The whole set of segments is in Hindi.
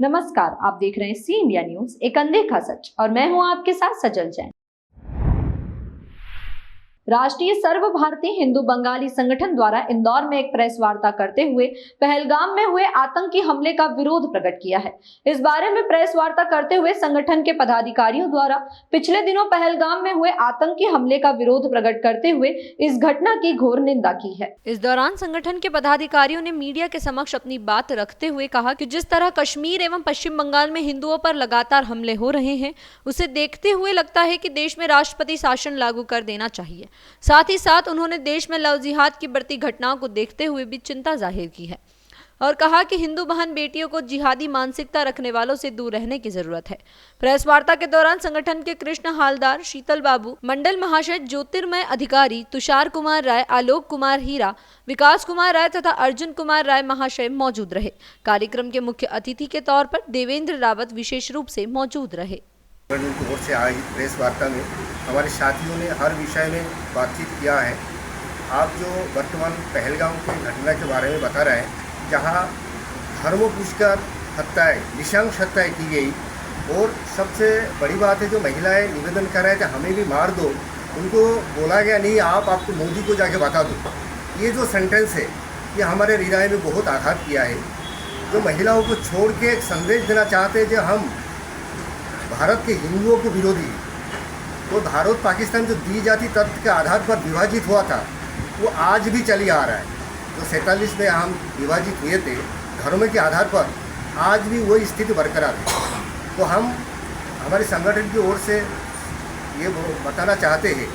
नमस्कार, आप देख रहे हैं सी इंडिया न्यूज, एक अनदेखा सच, और मैं हूं आपके साथ सजल जैन। राष्ट्रीय सर्व भारतीय हिंदू बंगाली संगठन द्वारा इंदौर में एक प्रेस वार्ता करते हुए पहलगाम में हुए आतंकी हमले का विरोध प्रकट किया है। इस बारे में प्रेस वार्ता करते हुए संगठन के पदाधिकारियों द्वारा पिछले दिनों पहलगाम में हुए आतंकी हमले का विरोध प्रकट करते हुए इस घटना की घोर निंदा की है। इस दौरान संगठन के पदाधिकारियों ने मीडिया के समक्ष अपनी बात रखते हुए कहा कि जिस तरह कश्मीर एवं पश्चिम बंगाल में हिंदुओं पर लगातार हमले हो रहे हैं, उसे देखते हुए लगता है कि देश में राष्ट्रपति शासन लागू कर देना चाहिए। साथ ही साथ उन्होंने देश में लव जिहाद की बढ़ती घटनाओं को देखते हुए भी चिंता जाहिर की है और कहा कि हिंदू बहन बेटियों को जिहादी मानसिकता रखने वालों से दूर रहने की जरूरत है। प्रेस वार्ता के दौरान संगठन के कृष्ण हालदार, शीतल बाबू, मंडल महाशय, ज्योतिर्मय अधिकारी, तुषार कुमार राय, आलोक कुमार हीरा, विकास कुमार राय तथा अर्जुन कुमार राय महाशय मौजूद रहे। कार्यक्रम के मुख्य अतिथि के तौर पर देवेंद्र रावत विशेष रूप से मौजूद रहे। की ओर से आई प्रेस वार्ता में हमारे साथियों ने हर विषय में बातचीत किया है। आप जो वर्तमान पहलगाम की घटना के बारे में बता रहे हैं, जहां धर्म पूछकर हत्याएँ, निशंस हत्याएँ की गई, और सबसे बड़ी बात है जो महिलाएं निवेदन कर रहे थे हमें भी मार दो, उनको बोला गया नहीं, आपको मोदी को जाके बता दो। ये जो सेंटेंस है ये हमारे हृदय में बहुत आघात किया है। जो महिलाओं को छोड़ के एक संदेश देना चाहते हैं जो हम भारत के हिंदुओं के विरोधी, तो भारत पाकिस्तान जो दी जाती तथ्य के आधार पर विभाजित हुआ था वो आज भी चली आ रहा है। तो 47 में हम विभाजित हुए थे धर्म के आधार पर, आज भी वही स्थिति बरकरार है। तो हम हमारे संगठन की ओर से ये बताना चाहते हैं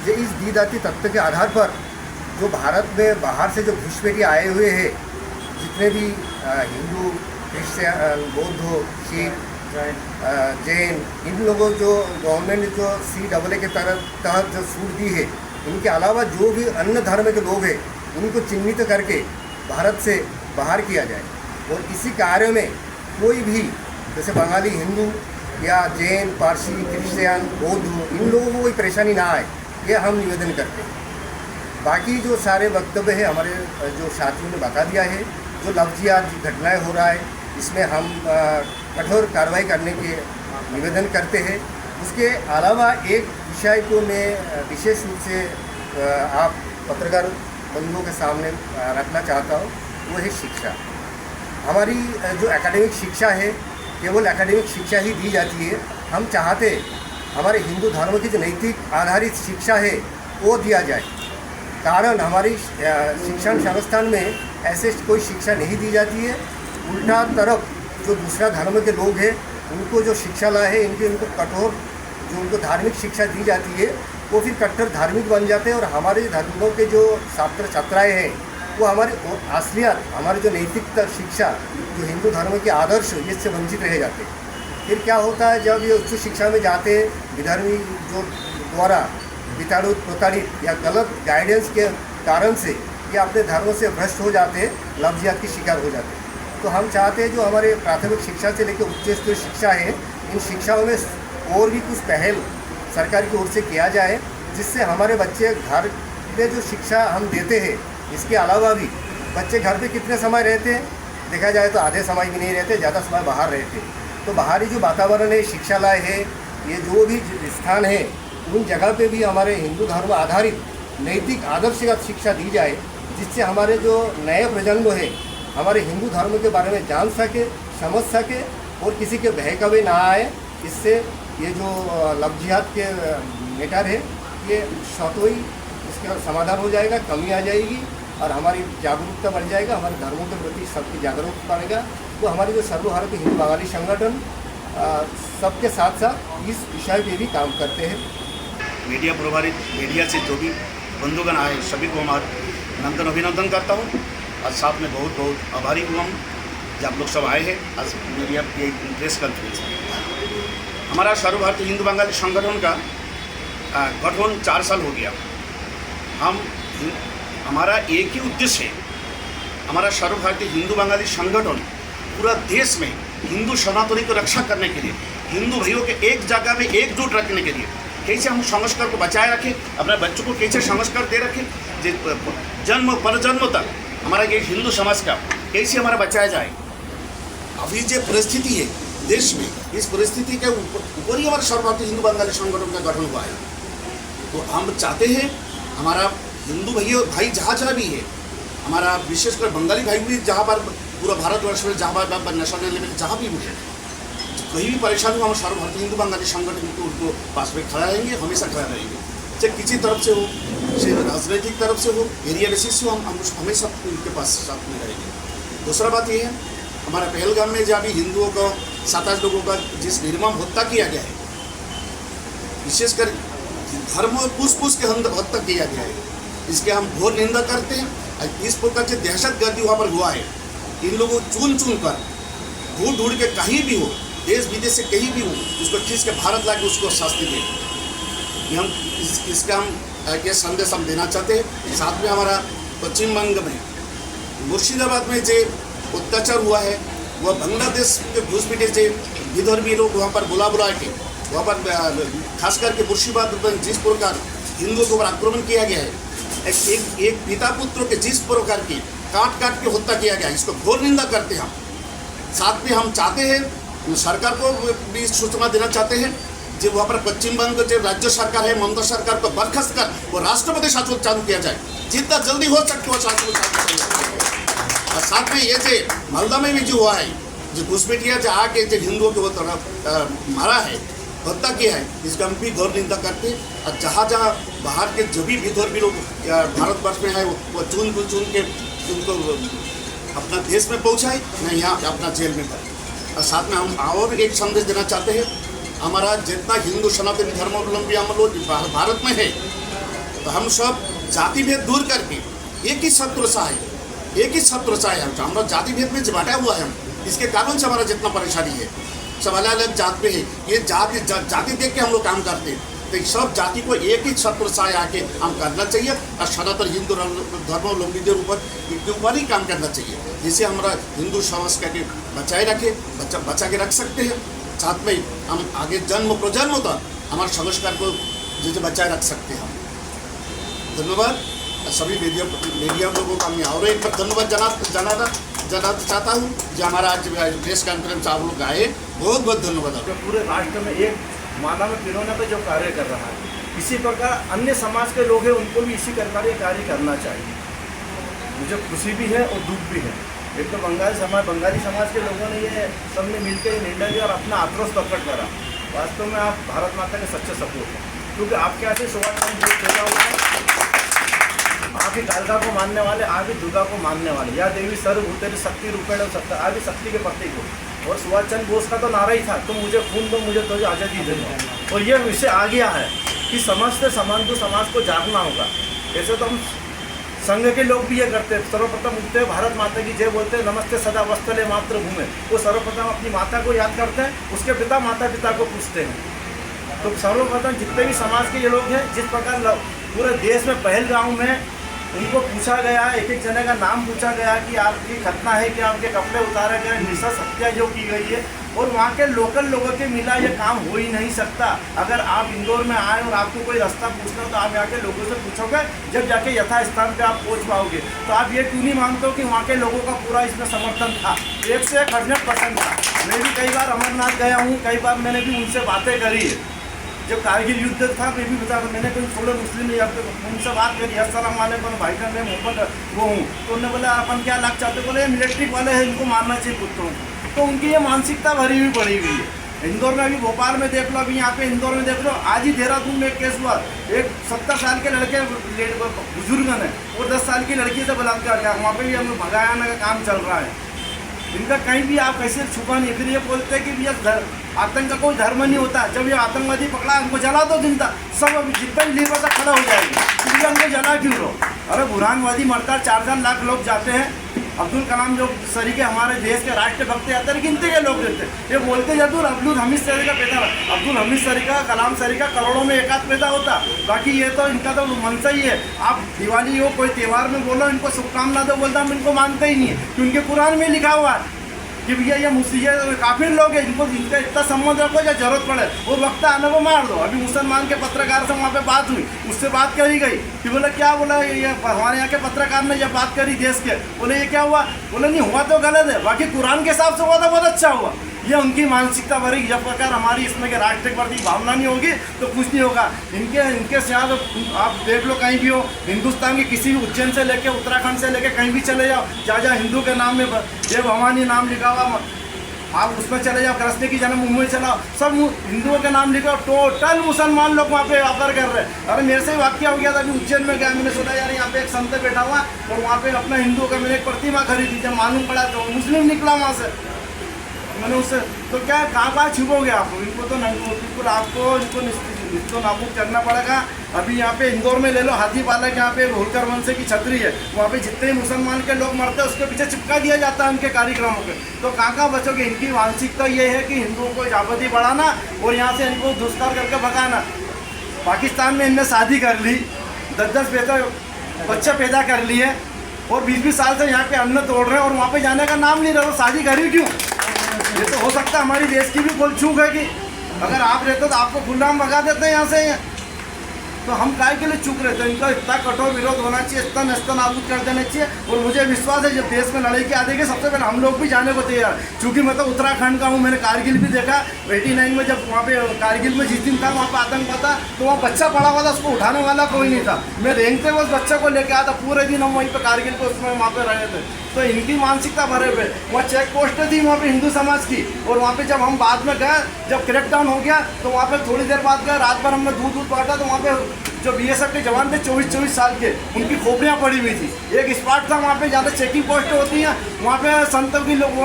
कि इस दी जाती तथ्य के आधार पर जो भारत में बाहर से जो घुसपैठी आए हुए हैं, जितने भी हिंदू, क्रिश्चियन, बौद्ध, सिख, जैन, इन लोगों जो गवर्नमेंट जो CAA के तहत जो छूट दी है, उनके अलावा जो भी अन्य धर्म के लोग हैं उनको चिन्हित करके भारत से बाहर किया जाए। और इसी कार्य में कोई भी जैसे बंगाली हिंदू या जैन, पारसी, क्रिश्चियन, बौद्ध, इन लोगों को कोई परेशानी ना आए, ये हम निवेदन करते हैं। बाकी जो सारे वक्तव्य है हमारे जो साथियों ने बता दिया है, जो लव जिहाद घटनाएँ हो रहा है इसमें हम कठोर कार्रवाई करने के निवेदन करते हैं। उसके अलावा एक विषय को मैं विशेष रूप से आप पत्रकार बंधुओं के सामने रखना चाहता हूँ, वो है शिक्षा। हमारी जो एकेडमिक शिक्षा है केवल एकेडमिक शिक्षा ही दी जाती है। हम चाहते हमारे हिंदू धर्म की जो नैतिक आधारित शिक्षा है वो दिया जाए। कारण हमारी शिक्षण संस्थान में ऐसे कोई शिक्षा नहीं दी जाती है। उल्टा तरफ जो दूसरा धर्म के लोग हैं उनको जो शिक्षा लाए हैं, उनको कठोर जो उनको धार्मिक शिक्षा दी जाती है वो फिर कट्टर धार्मिक बन जाते हैं। और हमारे धर्मों के जो छात्र छात्राएँ हैं वो हमारे असलियत, हमारे जो नैतिकता शिक्षा, जो हिंदू धर्म के आदर्श, इससे वंचित रह जाते हैं। फिर क्या होता है, जब ये उच्च शिक्षा में जाते हैं, विधर्मी जो द्वारा प्रताड़ित या गलत गाइडेंस के कारण से ये अपने धर्म से भ्रष्ट हो जाते हैं, लव जिहाद की शिकार हो जाते हैं। तो हम चाहते हैं जो हमारे प्राथमिक शिक्षा से लेकर उच्च स्तरीय शिक्षा है, इन शिक्षाओं में और भी कुछ पहल सरकार की ओर से किया जाए, जिससे हमारे बच्चे घर में जो शिक्षा हम देते हैं, इसके अलावा भी बच्चे घर पे कितने समय रहते हैं, देखा जाए तो आधे समय भी नहीं रहते, ज़्यादा समय बाहर रहते। तो बाहरी जो वातावरण है, शिक्षालय है, ये जो भी स्थान है, उन जगह पे भी हमारे हिंदू धर्म आधारित नैतिक आदर्शगत शिक्षा दी जाए, जिससे हमारे जो नए प्रजन्म है हमारे हिंदू धर्म के बारे में जान सके, समझ सके और किसी के बहकावे ना आए। इससे ये जो लव जिहाद के मैटर है ये स्वतः ही इसका समाधान हो जाएगा, कमी आ जाएगी और हमारी जागरूकता बढ़ जाएगा, हमारे धर्मों के प्रति सबकी जागरूकता बढ़ेगा। तो हमारी जो सर्व भारतीय हिंदू बंगाली संगठन सबके साथ साथ इस विषय पे भी काम करते हैं। मीडिया प्रभारित मीडिया से जो भी बंधुगण आए सभी को हमारा नंदन अभिनंदन करता हूँ और साथ में बहुत बहुत आभारी हुआ हूँ जब आप लोग सब आए हैं आज मीडिया की प्रेस कॉन्फ्रेंस में। हमारा सर्व भारतीय हिंदू बंगाली संगठन का गठन 4 साल हो गया। हमारा एक ही उद्देश्य है, हमारा सर्व भारतीय हिंदू बंगाली संगठन पूरा देश में हिंदू सनातनी को रक्षा करने के लिए, हिंदू भाइयों के एक जगह में एकजुट रखने के लिए, कैसे हम संस्कार को बचाए रखें, अपने बच्चों को कैसे संस्कार दे रखें, जन्म परजन्म तक हमारा ये हिंदू समाज का कैसे हमारा बचाया जाए। अभी जो परिस्थिति है देश में, इस परिस्थिति के ऊपर ही हमारा सर्वभारतीय हिंदू बंगाली संगठन का गठन हुआ है। तो हम चाहते हैं हमारा हिंदू भाई जहाँ भी है, हमारा विशेषकर बंगाली भाई भी जहाँ पर पूरा भारतवर्ष में जहाँ पर नेशनल लेवल जहाँ भी है, कहीं भी परेशानी हो, हम सर्वभारतीय हिंदू बंगाली संगठन को उनको पास में खड़ा रहेंगे, हमेशा खड़ा रहेंगे। चाहे किसी तरफ से हो, चाहे राजनीतिक तरफ से हो, एरिया बेसिस से हो, हम हमेशा उनके पास साथ में रहेंगे। दूसरा बात यह है, हमारा पहलगाम में जहाँ भी हिंदुओं को 7-8 लोगों का जिस निर्मम हत्या किया गया है, विशेषकर धर्म पूछ के हत्या किया गया है, इसके हम घोर निंदा करते हैं। इस प्रकार से दहशतगर्दी वहाँ पर हुआ है, इन लोगों को चुन कर ढूंढ के कहीं भी हो, देश विदेश से कहीं भी हो, उसको खींच के भारत ला के उसको शास्ति दे। हम इसका हम ये संदेश हम देना चाहते हैं। साथ में हमारा पश्चिम बंग में मुर्शिदाबाद में जो अत्याचार हुआ है, वह बांग्लादेश के घुसपैठे से विधर्मी लोग वहाँ पर बुला के वहाँ पर खास करके मुर्शिदाबाद में जिस प्रकार हिंदुओं के ऊपर आक्रमण किया गया है, एक पिता पुत्रों के जिस प्रकार की काट के हत्या किया गया है, इसको घोर निंदा करते हैं हम। साथ में हम चाहते हैं सरकार को भी सूचना देना चाहते हैं, जो वहाँ पर पश्चिम बंग जो राज्य सरकार है, ममता सरकार को बर्खास्त कर वो राष्ट्रपति शासन चालू किया जाए, जितना जल्दी हो सकते हो शासन चालू। और साथ में ये जो मालदा में भी जो हुआ है, जो घुसपैठिया जो आके जो हिंदुओं के वो मारा है, हत्या किया है, इसका हम भी घोर निंदा करते हैं। और जहाँ बाहर के जो भी विधर्मी लोग भारतवर्ष में है, वो चुन के उनको अपना देश में पहुँचाए, नहीं यहाँ अपना जेल में भरे। और साथ में हम और एक संदेश देना चाहते हैं, हमारा जितना हिंदू सनातन धर्मावलंबी हम लोग भारत में है, तो हम सब जाति भेद दूर करके एक ही छत्र चाहे हमारा जाति भेद में बांटा हुआ है हम, इसके कारण से हमारा जितना परेशानी है, सब अलग अलग जात पे है, ये जाति देख के हम लोग काम करते हैं। तो सब जाति को एक ही छत्र छाए आके हम करना चाहिए और सनातन हिंदू धर्मावलंबी के ऊपर ही काम करना चाहिए, जिससे हमारा हिंदू समाज का बचाए रखे, बचा के रख सकते हैं। साथ में हम आगे जन्म प्रजन्म तक हमारे संस्कार को जैसे बचाए रख सकते हैं हम। धन्यवाद सभी मीडिया लोगों का मैं और एक बार धन्यवाद जाना चाहता हूँ, जो हमारा आज प्रेस कॉन्फ्रेंस आप लोग आए, बहुत बहुत धन्यवाद। जो पूरे राष्ट्र में एक मानव में पिरोने पर जो कार्य कर रहा है, इसी प्रकार अन्य समाज के लोग हैं, उनको भी इसी प्रकार ये कार्य करना चाहिए। मुझे खुशी भी है और दुख भी है। एक तो बंगाली समाज के लोगों ने ये सबने मिलकर ये निर्णय लिया और अपना आक्रोश प्रकट करा। वास्तव में आप भारत माता के सच्चे सपूत हैं, क्योंकि आपके यहाँ से सुभाष चंद्र बोस पैदा हुआ है। आप ही कालिका को मानने वाले, आप ही दुर्गा को मानने वाले, या देवी सर्वभूतेषु शक्ति रूपेण सत्ता, आप ही शक्ति के प्रतीक हो। और सुभाष चंद्र बोस का तो नारा ही था, तुम मुझे खून दो, मुझे तो आज़ादी दे दो। और ये विषय आ गया है कि समस्त समाज को जागना होगा। ऐसे तो हम संघ के लोग भी ये करते हैं, सर्वप्रथम उठते हैं, भारत माता की जय बोलते हैं, नमस्ते सदा वत्सले मातृभूमि। वो सर्वप्रथम अपनी माता को याद करते हैं, उसके पिता माता पिता को पूछते हैं। तो सर्वप्रथम जितने भी समाज के ये लोग हैं, जिस प्रकार पूरे देश में पहलगाम में उनको पूछा गया, एक जने का नाम पूछा गया कि आपकी घटना है कि आपके कपड़े उतारे गए, नृशंस हत्या जो की गई है, और वहाँ के लोकल लोगों के मिला ये काम हो ही नहीं सकता। अगर आप इंदौर में आए और आपको कोई रास्ता पूछना हो तो आप यहाँ के लोगों से पूछोगे, जब जाके यथास्थान पे आप पहुँच पाओगे। तो आप ये क्यों नहीं मानते हो कि वहाँ के लोगों का पूरा इसमें समर्थन था, 100% था। मैं भी कई बार अमरनाथ गया हूँ, कई बार मैंने भी उनसे बातें करी है। जब कारगिल युद्ध था मैं भी बता, मैंने कोई फॉलो मुस्लिम उनसे बात करी, अस्सलाम वालेकुम भाई का मैं मोहम्मद वो हूँ, तो उन्होंने बोला अपन क्या लग चाहते, बोले मिलिट्री वाले हैं, इनको मारना चाहिए पुत्रों को। तो उनकी ये मानसिकता भरी हुई पड़ी हुई है। इंदौर में अभी भोपाल में देख लो, अभी यहाँ पे इंदौर में देख लो, आज ही देहरादून में एक केस हुआ, एक 70 साल के लड़के बुजुर्ग ने और 10 साल की लड़की से बलात्कार किया, वहाँ पे भी हमें भगाना का काम चल रहा है। इनका कहीं भी आप कैसे छुपा नहीं। फिर ये बोलते हैं कि भैया आतंक का कोई धर्म नहीं होता, जब ये आतंकवादी पकड़ा उनको जला दो जिंदा, सब जितना भी लीवर तक खड़ा हो जाएगा, इसलिए उनको जला क्यों लो। अरे बुरहानवादी मरता 4-4 लाख लोग जाते हैं। अब्दुल कलाम जो सरीके हमारे देश के राष्ट्रभक्त यात्रा गिनती के लोग देते, ये बोलते जरूर अब्दुल हमीद सरी का पैदा, अब्दुल हमीद सरी का, कलाम सरी का करोड़ों में एक आध पैदा होता, बाकी ये तो इनका तो मनसा ही है। आप दिवाली हो, कोई त्यौहार में बोलो, इनको शुभकामना दो, बोलता हम इनको मानते ही नहीं है, कि उनके कुरान में लिखा हुआ है कि भैया ये काफिर लोग हैं, इनको इनका इतना संबंध रखो या जरूरत पड़े वो वक्त आने को मार दो। अभी मुसलमान के पत्रकार से वहाँ पे बात हुई, उससे बात करी गई कि बोले क्या बोला, ये हमारे यहाँ के पत्रकार ने ये बात करी देश के, बोले ये क्या हुआ, बोले नहीं हुआ तो गलत है, बाकी कुरान के हिसाब से हुआ तो बहुत अच्छा हुआ। ये उनकी मानसिकता भरी, जब प्रकार हमारी इसमें के राष्ट्र प्रति भावना नहीं होगी तो कुछ नहीं होगा। इनके से आप देख लो, कहीं भी हो हिंदुस्तान के किसी भी उज्जैन से लेके उत्तराखंड से लेके कहीं भी चले जाओ, जहाँ हिंदू के नाम में देव भवानी नाम लिखा हुआ, आप उसमें चले जाओ, कृष्ण की जन्मभूमि चलाओ, सब हिंदुओं के नाम लिखो, टोटल मुसलमान लोग वहाँ पे ऑफर कर रहे हैं। अरे मेरे से ही वाक्य हो गया था, अभी उज्जैन में गया, मैंने सुना यार यहाँ पे एक संत बैठा हुआ और वहाँ पे अपना हिंदुओं का मैंने एक प्रतिमा खरीदी, जब मालूम पड़ा तो मुस्लिम निकला वहाँ से। मैंने उससे तो क्या कहाँ छुपोगे आप, इनको तो बिल्कुल आपको इनको नाबूद करना पड़ेगा। अभी यहाँ पे इंदौर में ले लो, हाथीपाला के यहाँ पे होलकर वंश की छतरी है, वहाँ पे जितने मुसलमान के लोग मरते हैं उसके पीछे चिपका दिया जाता है उनके कार्यक्रमों के। तो कहाँ बचोगे। इनकी मानसिकता ये है कि हिंदुओं को आबादी बढ़ाना और यहाँ से इनको दुष्कार करके भगाना। पाकिस्तान में इनने शादी कर ली, 10-10 बच्चे पैदा कर लिए और 20-20 साल से यहाँ पे अन्न तोड़ रहे हैं और वहाँ पे जाने का नाम नहीं रहा। शादी करी क्यों? ये तो हो सकता है हमारी देश की भी कोई चूक है कि अगर आप रहते तो आपको गुलाम भगा देते हैं यहाँ से, तो हम काय के लिए चुप रहते हैं। इनका इतना कठोर विरोध होना चाहिए, इतना नस्तनाबूद कर देना चाहिए। और मुझे विश्वास है जब देश में लड़ाई की आदेगी सबसे पहले हम लोग भी जाने को तैयार, क्योंकि मैं तो उत्तराखंड का हूँ, मैंने कारगिल भी देखा 89 में, जब वहाँ पे कारगिल में जिस दिन था वहाँ पे आतंक था तो वहाँ बच्चा पड़ा हुआ था, उसको उठाने वाला कोई नहीं था। मैं रेंगते हुए उस बच्चे को लेके आया था, पूरे दिन हम वहीं पर कारगिल पे उसमें वहाँ पे रहे थे। तो इनकी मानसिकता भरे पे वहाँ चेक पोस्ट थी वहाँ पे हिंदू समाज की, और वहाँ पे जब हम बाद में गए, जब क्रैकडाउन हो गया तो वहाँ पे थोड़ी देर बाद गए, रात भर हमने दूध बांटा तो वहाँ पे जो BSF के जवान थे 24-24 साल के, उनकी खोपड़ियाँ पड़ी हुई थी। एक स्पॉट था वहाँ पे ज़्यादा चेकिंग पोस्ट होती हैं, वहाँ पे संतों की लोग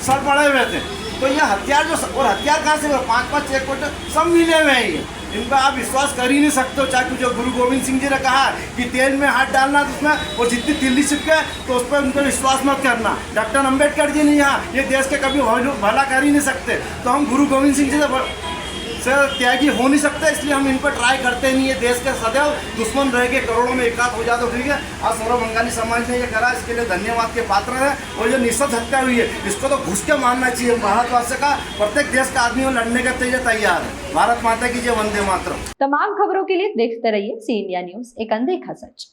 सर पड़े हुए थे। तो ये हथियार जो, और हथियार कहाँ से 5-5 चेक पोस्ट सब मिले हुए हैं, इन पर आप विश्वास कर ही नहीं सकते हो। चाहे जो गुरु गोविंद सिंह जी ने कहा कि तेल में हाथ डालना तो उसमें, और जितनी तिल्ली चिपके तो उस पर उन पर विश्वास मत करना। डॉक्टर अम्बेडकर जी ने यहाँ ये देश के कभी भला कर ही नहीं सकते, तो हम गुरु गोविंद सिंह जी से त्यागी हो नहीं सकते, इसलिए हम इन पर ट्राई करते नहीं है। देश के सदैव दुश्मन रह के करोड़ों में एकाध हो जाए तो ठीक है। आज सर्व बंगाली समाज ने ये करा, इसके लिए धन्यवाद के पात्र है। और जो निश्चित हत्या हुई है इसको तो घुस के मानना चाहिए। भारतवासी का प्रत्येक देश का आदमी लड़ने के लिए तैयार है। भारत माता की जय, वंदे मातरम। तमाम खबरों के लिए देखते रहिए सी इंडिया न्यूज, एक अनदेखा सच।